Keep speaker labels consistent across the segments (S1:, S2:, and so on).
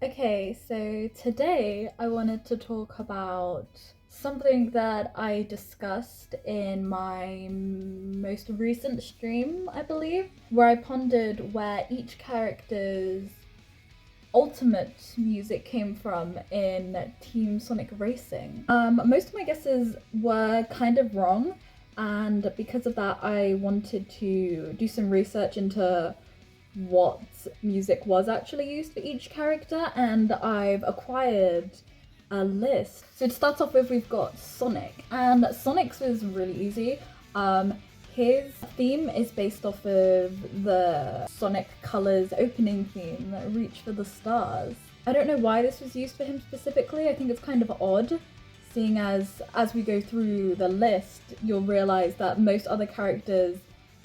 S1: Okay, so today I wanted to talk about something that I discussed in my most recent stream, I believe, where I pondered where each character's ultimate music came from in Team Sonic Racing. Most of my guesses were kind of wrong, and because of that, I wanted to do some research into what music was actually used for each character, and I've acquired a list. So to start off with, we've got Sonic, and Sonic's was really easy. His theme is based off of the Sonic Colors opening theme, Reach for the Stars. I don't know why this was used for him specifically. I think it's kind of odd, seeing as we go through the list, you'll realize that most other characters,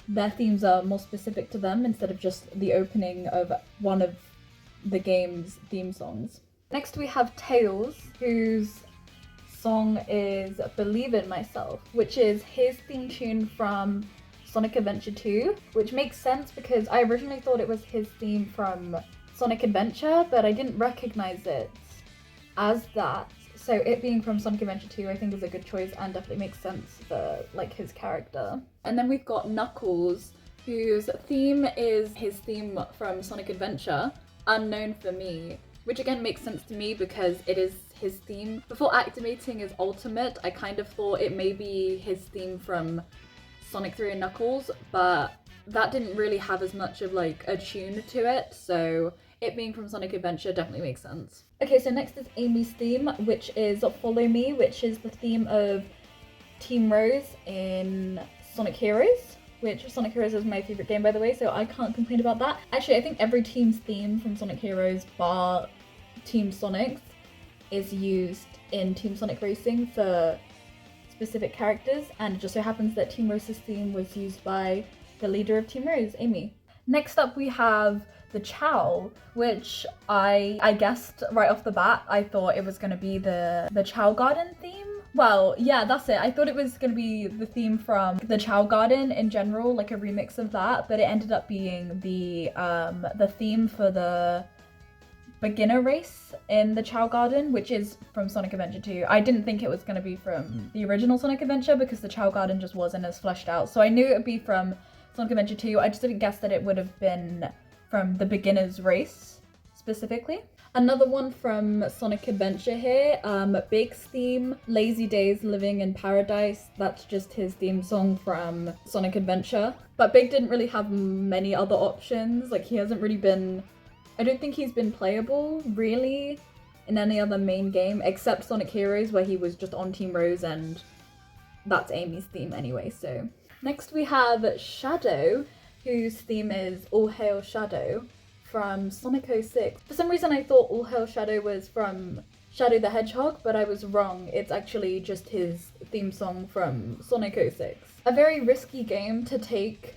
S1: their themes are more specific to them instead of just the opening of one of the game's theme songs. Next we have Tails, whose song is Believe in Myself, which is his theme tune from Sonic Adventure 2, which makes sense because I originally thought it was his theme from Sonic Adventure, but I didn't recognize it as that. So it being from Sonic Adventure 2 I think is a good choice and definitely makes sense for like his character. And then we've got Knuckles, whose theme is his theme from Sonic Adventure, Unknown for Me, which again makes sense to me because it is his theme. Before activating his ultimate, I kind of thought it may be his theme from Sonic 3 and Knuckles, but that didn't really have as much of like a tune to it, so it being from Sonic Adventure definitely makes sense. Okay, so next is Amy's theme, which is Follow Me, which is the theme of Team Rose in Sonic Heroes, which Sonic Heroes is my favourite game by the way, so I can't complain about that. Actually, I think every team's theme from Sonic Heroes bar Team Sonic's is used in Team Sonic Racing for specific characters, and it just so happens that Team Rose's theme was used by the leader of Team Rose, Amy. Next up we have the Chao, which I guessed right off the bat. I thought it was going to be the Chao Garden theme. Well, yeah, that's it. I thought it was going to be the theme from the Chao Garden in general, like a remix of that, but it ended up being the theme for the beginner race in the Chao Garden, which is from Sonic Adventure 2. I didn't think it was going to be from the original Sonic Adventure because the Chao Garden just wasn't as fleshed out. So I knew it would be from Sonic Adventure 2. I just didn't guess that it would have been from the beginner's race specifically. Another one from Sonic Adventure here, Big's theme, Lazy Days Living in Paradise. That's just his theme song from Sonic Adventure. But Big didn't really have many other options. Like he hasn't really been, I don't think he's been playable really in any other main game except Sonic Heroes where he was just on Team Rose, and that's Amy's theme anyway, so. Next we have Shadow, whose theme is All Hail Shadow from Sonic 06. For some reason I thought All Hail Shadow was from Shadow the Hedgehog, but I was wrong. It's actually just his theme song from Sonic 06. A very risky game to take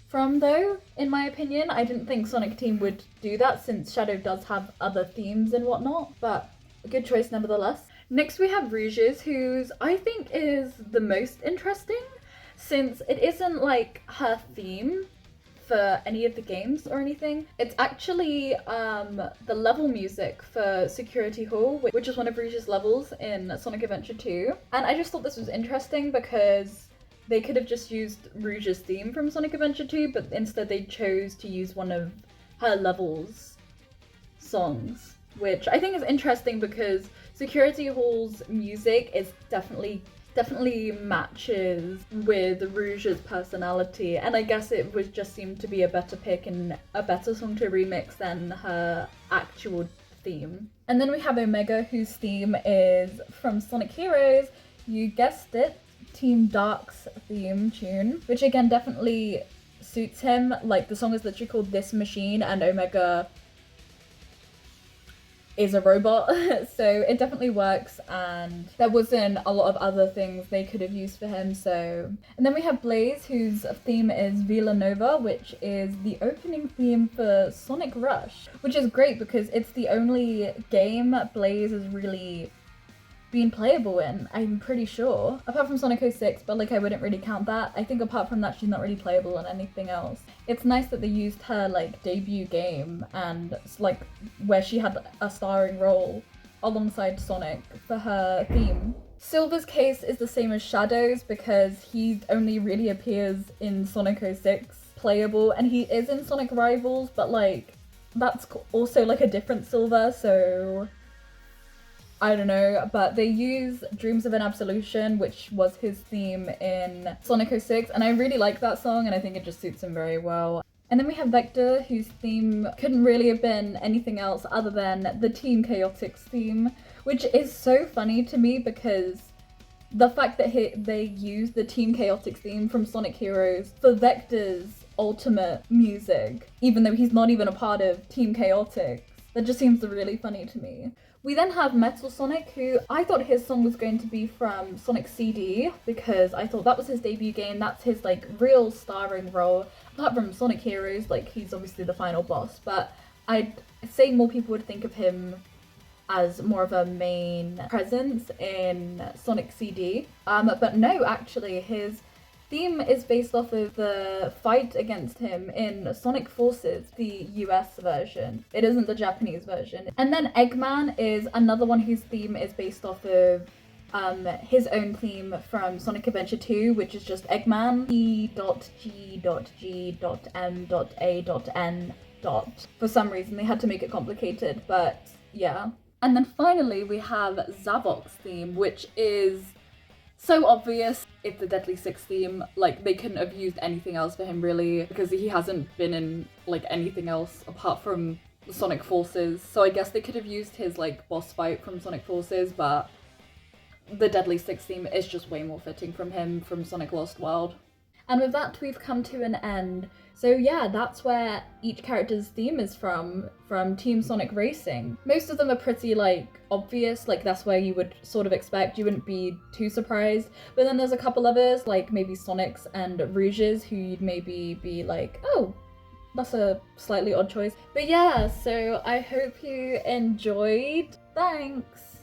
S1: from though, in my opinion. I didn't think Sonic Team would do that since Shadow does have other themes and whatnot, but a good choice nevertheless. Next we have Rouge's, whose I think is the most interesting since it isn't like her theme for any of the games or anything. It's actually the level music for Security Hall, which is one of Rouge's levels in Sonic Adventure 2. And I just thought this was interesting because they could have just used Rouge's theme from Sonic Adventure 2, but instead they chose to use one of her levels songs, which I think is interesting because Security Hall's music is definitely matches with Rouge's personality, and I guess it would just seem to be a better pick and a better song to remix than her actual theme. And then we have Omega, whose theme is from Sonic Heroes. You guessed it, Team Dark's theme tune, which again definitely suits him. Like the song is literally called This Machine and Omega is a robot, so it definitely works, and there wasn't a lot of other things they could have used for him, so. And then we have Blaze, whose theme is Villanova, which is the opening theme for Sonic Rush, which is great because it's the only game Blaze has really been playable in, I'm pretty sure. Apart from Sonic 06, but like I wouldn't really count that. I think apart from that, she's not really playable in anything else. It's nice that they used her like debut game and like where she had a starring role alongside Sonic for her theme. Silver's case is the same as Shadow's because he only really appears in Sonic 06 playable, and he is in Sonic Rivals, but like that's also like a different Silver, so I don't know. But they use Dreams of an Absolution, which was his theme in Sonic 06, and I really like that song, and I think it just suits him very well. And then we have Vector, whose theme couldn't really have been anything else other than the Team Chaotix theme, which is so funny to me because the fact that they used the Team Chaotix theme from Sonic Heroes for Vector's ultimate music, even though he's not even a part of Team Chaotix, that just seems really funny to me. We then have Metal Sonic, who I thought his song was going to be from Sonic CD because I thought that was his debut game, that's his like real starring role. Apart from Sonic Heroes, like he's obviously the final boss, but I'd say more people would think of him as more of a main presence in Sonic CD. But no, actually, his theme is based off of the fight against him in Sonic Forces, the US version. It isn't the Japanese version. And then Eggman is another one whose theme is based off of his own theme from Sonic Adventure 2, which is just Eggman, E.G.G.M.A.N. For some reason, they had to make it complicated, but yeah. And then finally, we have Zavok's theme, which is so obvious. It's the Deadly Six theme. Like, they couldn't have used anything else for him, really, because he hasn't been in, like, anything else apart from Sonic Forces. So I guess they could have used his, like, boss fight from Sonic Forces, but the Deadly Six theme is just way more fitting from him from Sonic Lost World. And with that, we've come to an end. So yeah, that's where each character's theme is from Team Sonic Racing. Most of them are pretty like obvious, like that's where you would sort of expect, you wouldn't be too surprised. But then there's a couple others, like maybe Sonic's and Rouge's, who you'd maybe be like, oh, that's a slightly odd choice. But yeah, so I hope you enjoyed. Thanks!